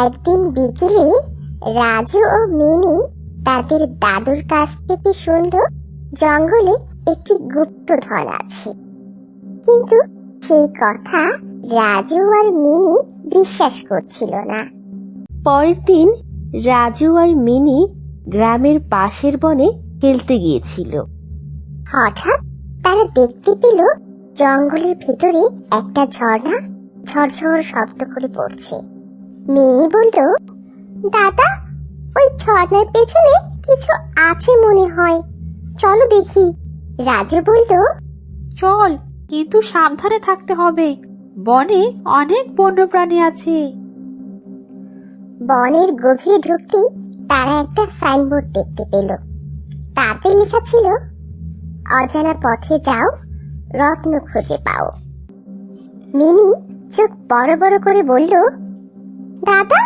একদিন বিকেলে রাজু ও মিনি তাদের দাদুর কাছ থেকে শুনল জঙ্গলে একটি গুপ্তধন আছে। কিন্তু সেই কথা রাজু আর মিনি বিশ্বাস করছিল না। পরের দিন রাজু আর মিনি গ্রামের পাশের বনে খেলতে গিয়েছিল। হঠাৎ তারা দেখতে পেল জঙ্গলের ভিতরে একটা ঝর্ণা ঝরঝর শব্দ করে পড়ছে। মিনি বলল, দাদা, ওই ঝর্ণার পেছনে কিছু আছে মনে হয়, চলো দেখি। রাজু বলল, চল, কিন্তু সাবধানে থাকতে হবে, বনে অনেক বন্যপ্রাণী আছে। বনের গভীরে ঢুকতেই তারা একটা সাইনবোর্ড দেখতে পেল। তাতে লেখা ছিল, অজানা পথে যাও, রত্ন খুঁজে পাও। মিনি চোখ বড় বড় করে বলল, দাদা,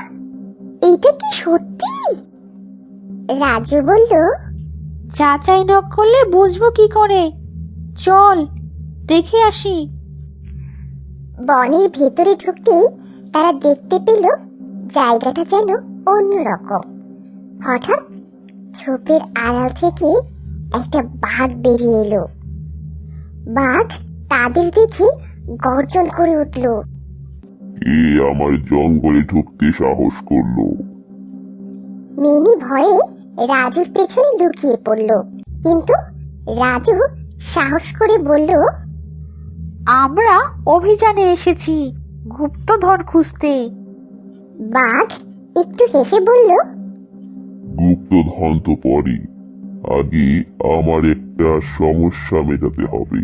এটা কি সত্যি? রাজু বলল, যাচাই না করলে বুঝবো কি করে, চল দেখে আসি। বনের ভেতরে ঢুকতেই তারা দেখতে পেল জায়গাটা যেন অন্যরকম। হঠাৎ ঝোপের আড়াল থেকে একটা বাঘ বেরিয়ে এলো। বাঘ তাদের দেখে গর্জন করে উঠল, এ আমার জঙ্গলে ঢুকতে সাহস করলো? মিনি ভয়ে রাজুর পেছনে লুকিয়ে পড়ল। কিন্তু রাজু সাহস করে বলল, আমরা অভিযানে এসেছি গুপ্তধন খুঁজতে। বাঘ একটু হেসে বলল, গুপ্তধন তো পরে, আগে আমার একটা সমস্যা মেটাতে হবে।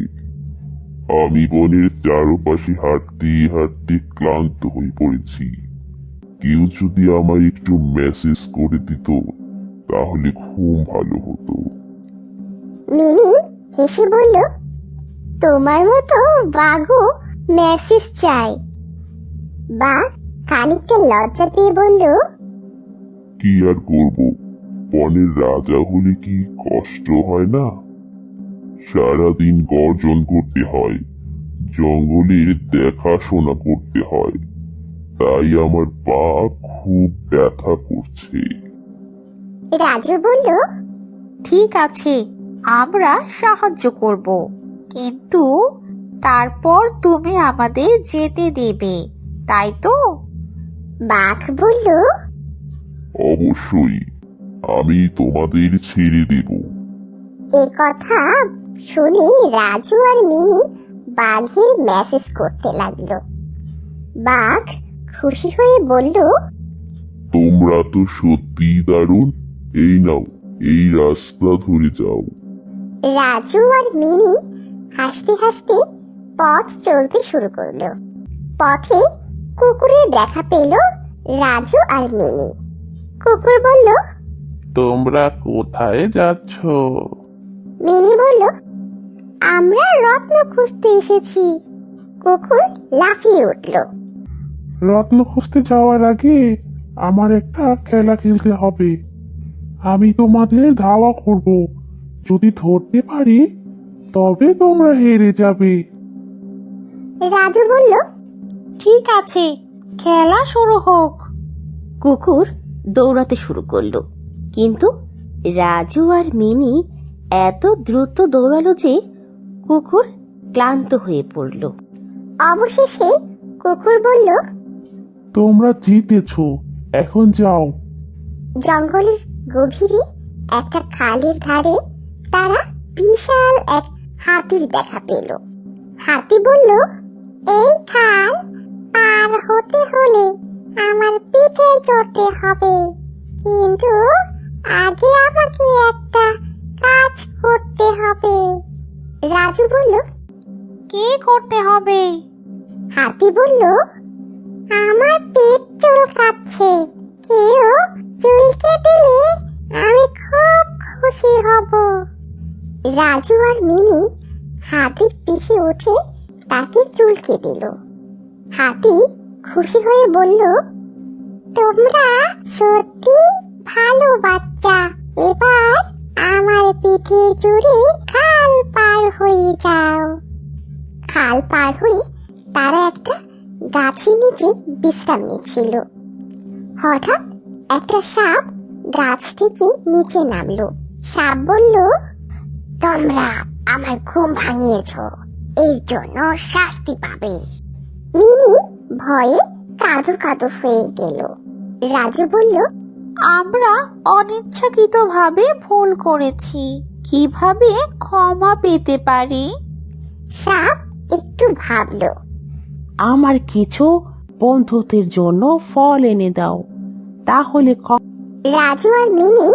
আমি বনের চারপাশে হাঁটতে হাঁটতে ক্লান্ত হয়ে পড়েছি। কেউ যদি আমায় একটু মেসেজ করে দিত তাহলে খুব ভালো হতো। মিনি হেসে বলল, তোমার মতো বাঘও মেসেজ চাই। বাঘ খানিকটা লজ্জা পেয়ে বলল, কি আর করব, বনের রাজা হলে কি কষ্ট হয় না? সারাদিন গর্জন করতে হয়, জঙ্গলের দেখাশোনা করতে হয়, তাই আমার পা খুব ব্যথা করছে। রাজু বলল, ঠিক আছে, আমরা সাহায্য করব, কিন্তু তারপর তুমি আমাদের যেতে দেবে, তাই তো? বাঘ বলল, অবশ্যই, আমি তোমাদের ছেড়ে দেব। এ কথা শুনে রাজু আর মিনি বাঘের মেসেজ করতে লাগলো। বাঘ খুশি হয়ে বলল, তোমরা তো সত্যিই দারুণ, এই নাও, এই রাস্তা ধরে যাও। রাজু আর মিনি হাসতে হাসতে পথ চলতে শুরু করলো। পথে কুকুরের দেখা পেল রাজু আর মিনি। কুকুর বলল, তোমরা কোথায় যাচ্ছ? মিনি বলল, আমরা রত্ন খুঁজতে এসেছি। কুকুর লাফিয়ে উঠল। রত্ন খুঁজতে যাওয়ার আগে আমার একটা খেলা খেলতে হবে। আমি তোমাদের ধাওয়া করব, যদি ধরতে পারি তবে তোমরা হেরে যাবে। রাজু বলল, ঠিক আছে, খেলা শুরু হোক। কুকুর দৌড়াতে শুরু করলো, কিন্তু রাজু আর মিনি এত দ্রুত দৌড়ালো যে কুকুর ক্লান্ত হয়ে পড়ল। অবশেষে কুকুর বলল, তোমরা জিতেছো, এখন যাও। জঙ্গলের গভীরে একটা খালের ধারে তারা বিশাল এক হাতির দেখা পেল। হাতি বলল, এই খাল পার হতে হলে আমার পিঠে চড়তে হবে, কিন্তু আগে আমাকে একটা কাজ করতে হবে। রাজু বলল, কি করতে হবে? হাতি বলল, আমার পেট চুলকাচ্ছে, কেউ চুলকে দিলে আমি খুব খুশি হব। রাজু আর মিনি হাতির পিছে উঠে তাকে চুলকে দিল। হাতি খুশি হয়ে বলল, তোমরা সত্যি ভালো বাচ্চা, এবার আমার পিঠে চড়ে খাল পার হয়ে যাও। খাল পার হয়ে তারা একটা গাছের নিচে বিশ্রাম নিচ্ছিল। হঠাৎ একটা সাপ গাছ থেকে নিচে নামলো। সাপ বলল, তোমরা আমার ঘুম ভাঙিয়েছো, এই জন্য শাস্তি পাবে। মিনি ভয়ে কাঁদো কাঁদো হয়ে গেল। রাজু বলল, আমরা অনিচ্ছাকৃতভাবে ভুল করেছি, কিভাবে ক্ষমা পেতে পারি? সাপ একটু ভাবলো। আমার কিছু বন্ধুত্বের জন্য ফল এনে দাও, তাহলে রাজু আর মিনি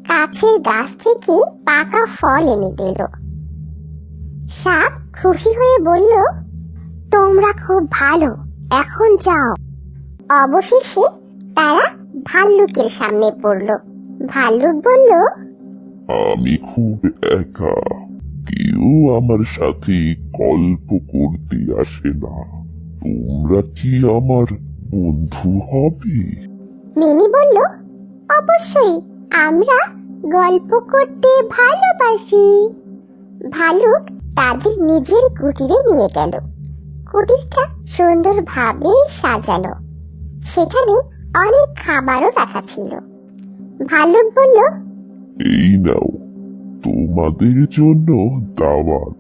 কাছের গাছ থেকে পাকা ফল এনে দিল। সাপ খুশি হয়ে বলল, তোমরা খুব ভালো, এখন যাও। অবশেষে তারা ভাল্লুকের সামনে পড়ল। ভাল্লুক বলল, আমি খুব একা, কেউ আমার সাথে গল্প করতে আসে না। তোমরা কি আমার বন্ধু হবে? মিনি বলল, অবশ্যই, আমরা গল্প করতে ভালোবাসি। ভালুক তাদের নিজের কুটিরে নিয়ে গেল। কুটিরটা সুন্দরভাবে সাজানো, সেখানে অনেক খাবারও রাখা ছিল। ভালুক বলল, এই নাও তোমাদের জন্য দাওয়াত।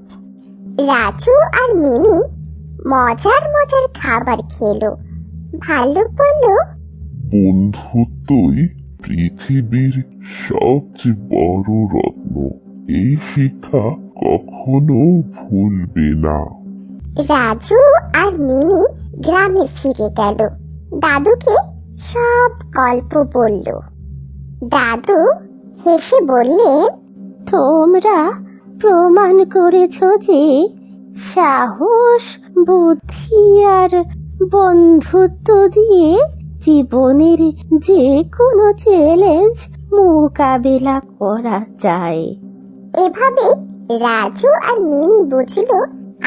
রাজু আর মিনি মজার মজার খাবার খেলো। ভাল্লুক বলল, বন্ধুত্বই পৃথিবীর সবচেয়ে বড় রত্ন, এই শিক্ষা কখনো ভুলবে না। রাজু আর মিনি গ্রামে ফিরে গেল। দাদুকে সব গল্প বলল। দাদু হেসে বললেন, তোমরা প্রমাণ করেছ যে সাহস, বুদ্ধি আর বন্ধুত্ব দিয়ে জীবনের যে কোনো চ্যালেঞ্জ মোকাবেলা করা যায়। এভাবে রাজু আর মিনি বুঝল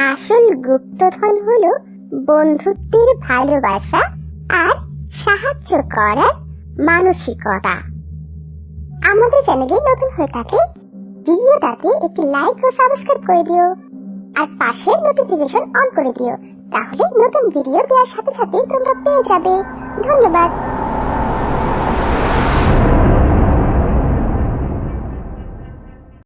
আসল গুপ্তধন হলো বন্ধুত্বের ভালোবাসা আর সাহায্য করার মানসিকতা। আমাদের চ্যানেলে নতুন হয়ে থাকলে ভিডিওটাতে একটি লাইক ও সাবস্ক্রাইব করে দিও, আর পাশে নোটিফিকেশন অন করে দিও, তাহলে নতুন ভিডিও দেওয়ার সাথে সাথে তোমরা পেয়ে যাবে। ধন্যবাদ।